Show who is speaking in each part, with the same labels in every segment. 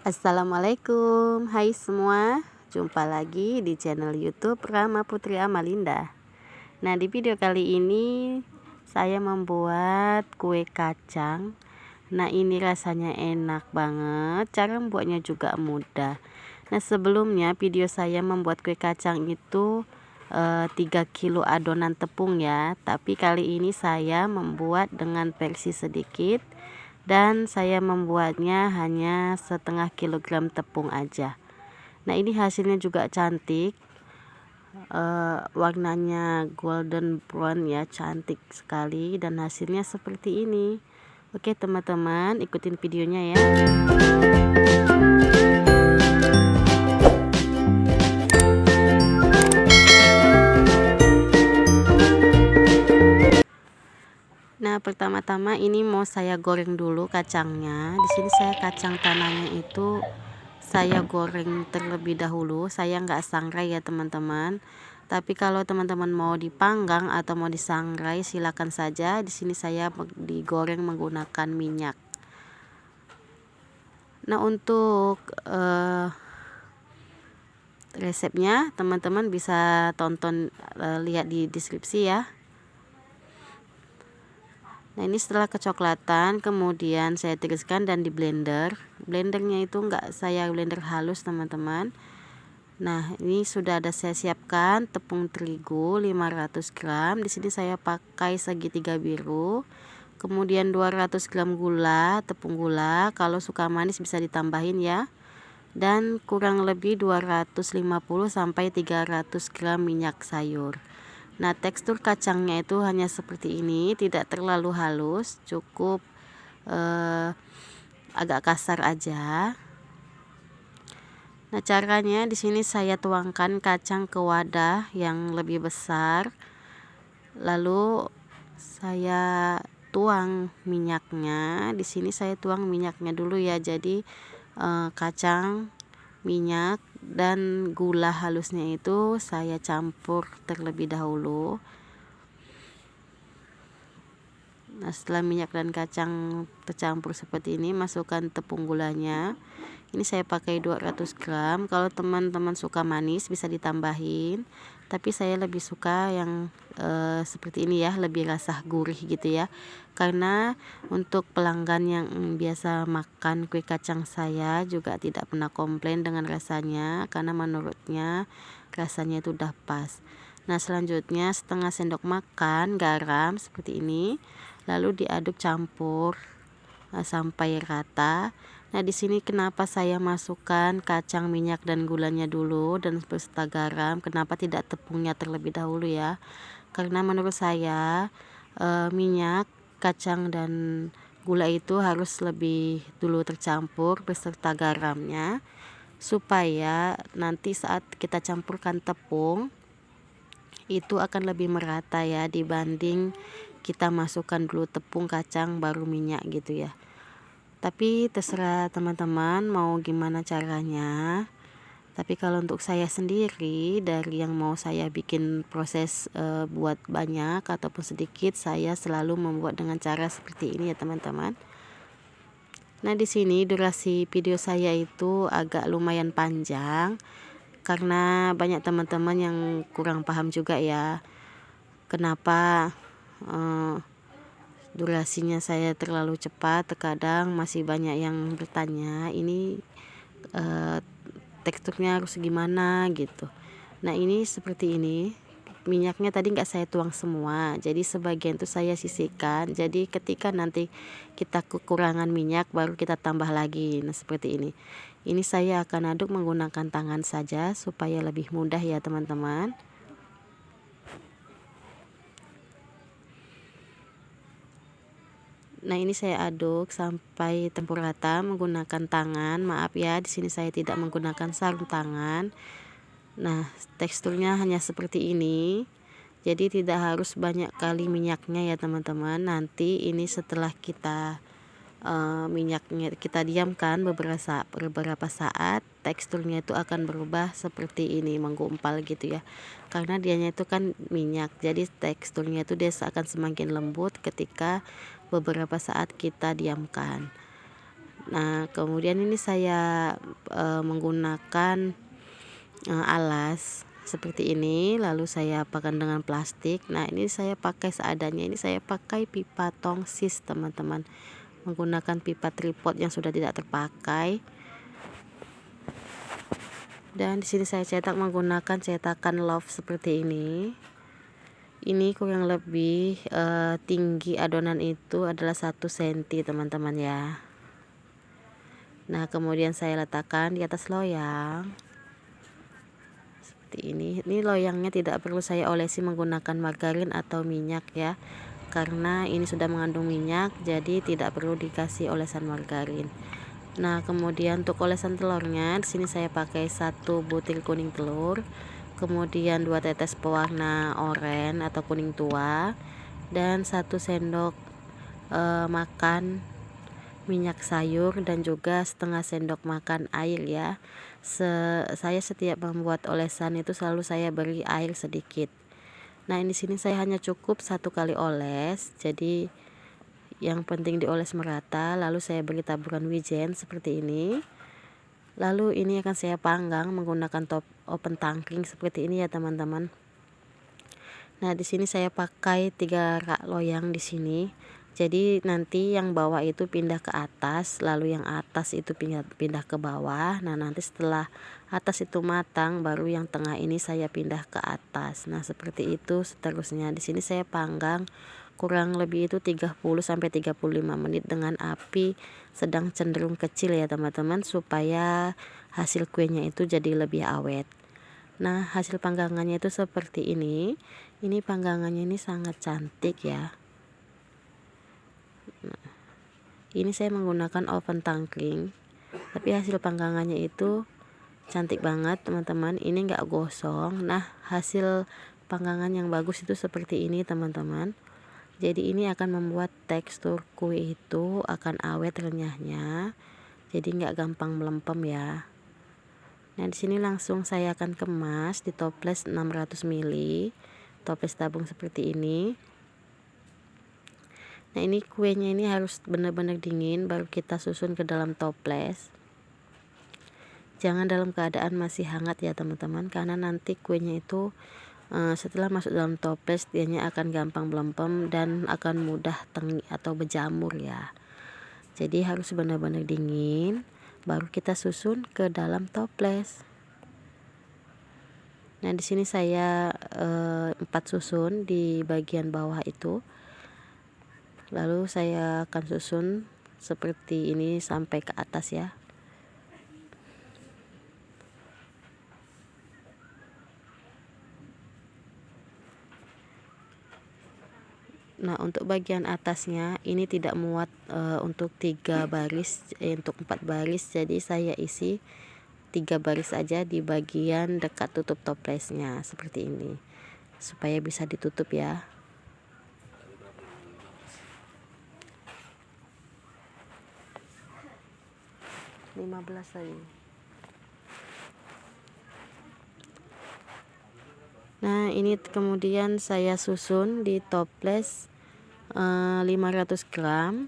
Speaker 1: Assalamualaikum, hai semua. Jumpa lagi di channel YouTube Rama Putri Amalinda. Nah, di video kali ini saya membuat kue kacang. Nah, ini rasanya enak banget. Cara membuatnya juga mudah. Nah, sebelumnya video saya membuat kue kacang itu 3 kilo adonan tepung ya. Tapi kali ini saya membuat dengan versi sedikit, dan saya membuatnya hanya setengah kilogram tepung aja. Nah, ini hasilnya juga cantik, warnanya golden brown ya, cantik sekali, dan hasilnya seperti ini. Oke teman-teman, ikutin videonya ya. Nah, pertama-tama ini mau saya goreng dulu kacangnya. Di sini saya kacang tanahnya itu saya goreng terlebih dahulu. Saya nggak sangrai ya teman-teman. Tapi kalau teman-teman mau dipanggang atau mau disangrai silakan saja. Di sini saya digoreng menggunakan minyak. Nah, untuk resepnya teman-teman bisa tonton, lihat di deskripsi ya. Nah, ini setelah kecoklatan kemudian saya tiriskan dan di blender. Blendernya itu enggak saya blender halus teman-teman. Nah, ini sudah ada saya siapkan tepung terigu 500 gram. Di sini saya pakai segitiga biru. Kemudian 200 gram gula, tepung gula. Kalau suka manis bisa ditambahin ya. Dan kurang lebih 250 sampai 300 gram minyak sayur. Nah, tekstur kacangnya itu hanya seperti ini, tidak terlalu halus, cukup agak kasar aja. Nah, caranya di sini saya tuangkan kacang ke wadah yang lebih besar, lalu saya tuang minyaknya. Di sini saya tuang minyaknya dulu ya, jadi kacang, minyak, dan gula halusnya itu saya campur terlebih dahulu. Nah, setelah minyak dan kacang tercampur seperti ini, masukkan tepung gulanya. Ini saya pakai 200 gram. Kalau teman-teman suka manis bisa ditambahin, tapi saya lebih suka yang seperti ini ya, lebih rasa gurih gitu ya. Karena untuk pelanggan yang biasa makan kue kacang saya juga tidak pernah komplain dengan rasanya, karena menurutnya rasanya itu udah pas. Nah, selanjutnya setengah sendok makan garam seperti ini, lalu diaduk campur sampai rata. Nah, di sini kenapa saya masukkan kacang, minyak, dan gulanya dulu dan beserta garam, kenapa tidak tepungnya terlebih dahulu ya? Karena menurut saya minyak, kacang, dan gula itu harus lebih dulu tercampur beserta garamnya, supaya nanti saat kita campurkan tepung itu akan lebih merata ya, dibanding kita masukkan dulu tepung, kacang, baru minyak gitu ya. Tapi terserah teman-teman mau gimana caranya. Tapi kalau untuk saya sendiri, dari yang mau saya bikin proses buat banyak ataupun sedikit, saya selalu membuat dengan cara seperti ini ya teman-teman. Nah, di sini durasi video saya itu agak lumayan panjang karena banyak teman-teman yang kurang paham juga ya, kenapa durasinya saya terlalu cepat. Terkadang masih banyak yang bertanya ini teksturnya harus gimana gitu. Nah, ini seperti ini. Minyaknya tadi nggak saya tuang semua, jadi sebagian itu saya sisihkan. Jadi ketika nanti kita kekurangan minyak baru kita tambah lagi. Nah, seperti ini. Ini saya akan aduk menggunakan tangan saja supaya lebih mudah ya teman-teman. Nah, ini saya aduk sampai tempur rata menggunakan tangan. Maaf ya, di sini saya tidak menggunakan sarung tangan. Nah, teksturnya hanya seperti ini. Jadi tidak harus banyak kali minyaknya ya teman-teman. Nanti ini setelah kita minyaknya kita diamkan beberapa saat, teksturnya itu akan berubah seperti ini, menggumpal gitu ya. Karena dianya itu kan minyak, jadi teksturnya itu dia akan semakin lembut ketika beberapa saat kita diamkan. Nah kemudian ini saya menggunakan alas seperti ini, lalu saya apakan dengan plastik. Nah ini saya pakai seadanya, ini saya pakai pipa tongsis teman-teman, menggunakan pipa tripod yang sudah tidak terpakai. Dan di sini saya cetak menggunakan cetakan love seperti ini. Ini kurang lebih tinggi adonan itu adalah 1 cm teman-teman ya. Nah kemudian saya letakkan di atas loyang seperti ini loyangnya tidak perlu saya olesi menggunakan margarin atau minyak ya, karena ini sudah mengandung minyak, jadi tidak perlu dikasih olesan margarin. Nah kemudian untuk olesan telurnya, di sini saya pakai 1 butir kuning telur, kemudian 2 tetes pewarna oranye atau kuning tua, dan 1 sendok makan minyak sayur, dan juga setengah sendok makan air ya. Saya setiap membuat olesan itu selalu saya beri air sedikit. Nah di sini saya hanya cukup 1 kali oles, jadi yang penting dioles merata. Lalu saya beri taburan wijen seperti ini. Lalu ini akan saya panggang menggunakan oven tangkring seperti ini ya teman-teman. Nah di sini saya pakai 3 rak loyang di sini. Jadi nanti yang bawah itu pindah ke atas, lalu yang atas itu pindah ke bawah. Nah nanti setelah atas itu matang, baru yang tengah ini saya pindah ke atas. Nah seperti itu seterusnya. Di sini saya panggang kurang lebih itu 30 sampai 35 menit dengan api sedang cenderung kecil ya teman-teman, supaya hasil kuenya itu jadi lebih awet. Nah hasil panggangannya itu seperti ini. Ini panggangannya ini sangat cantik ya. Nah, ini saya menggunakan oven tangkring, tapi hasil panggangannya itu cantik banget teman-teman. Ini enggak gosong. Nah hasil panggangan yang bagus itu seperti ini teman-teman. Jadi ini akan membuat tekstur kue itu akan awet renyahnya, jadi enggak gampang melempem ya. Nah di sini langsung saya akan kemas di toples 600 ml, toples tabung seperti ini. Nah ini kuenya ini harus benar-benar dingin baru kita susun ke dalam toples. Jangan dalam keadaan masih hangat ya teman-teman, karena nanti kuenya itu setelah masuk dalam toples dianya akan gampang melempem dan akan mudah tengi atau berjamur ya. Jadi harus benar-benar dingin baru kita susun ke dalam toples. Nah di sini saya 4 susun di bagian bawah itu. Lalu saya akan susun seperti ini sampai ke atas ya. Nah untuk bagian atasnya ini tidak muat untuk 3 baris, untuk 4 baris, jadi saya isi 3 baris aja di bagian dekat tutup toplesnya seperti ini, supaya bisa ditutup ya. lagi. Nah ini kemudian saya susun di toples 500 gram.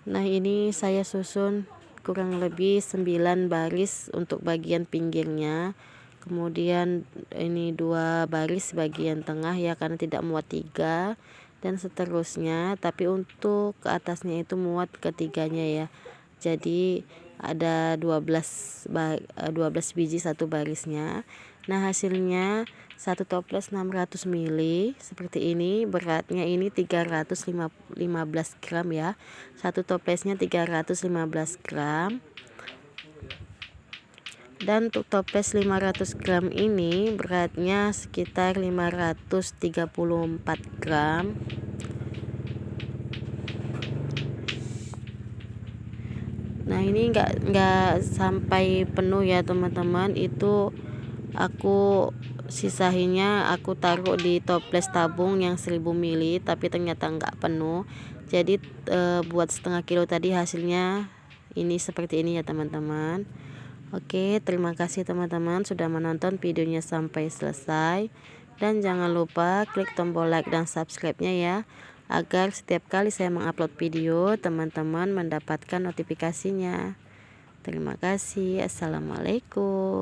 Speaker 1: Nah ini saya susun kurang lebih 9 baris untuk bagian pinggirnya, kemudian ini 2 baris bagian tengah ya, karena tidak muat 3, dan seterusnya. Tapi untuk ke atasnya itu muat ketiganya ya, jadi ada 12 biji 1 barisnya. Nah hasilnya 1 toples 600 ml seperti ini, beratnya ini 315 gram ya, 1 toplesnya 315 gram. Dan untuk toples 500 gram ini beratnya sekitar 534 gram. Nah ini enggak sampai penuh ya teman-teman, itu aku sisahinya aku taruh di toples tabung yang 1000 ml, tapi ternyata enggak penuh. Jadi buat setengah kilo tadi hasilnya ini seperti ini ya teman-teman. Oke, terima kasih teman-teman sudah menonton videonya sampai selesai, dan jangan lupa klik tombol like dan subscribe-nya ya, agar setiap kali saya mengupload video teman-teman mendapatkan notifikasinya. Terima kasih. Assalamualaikum.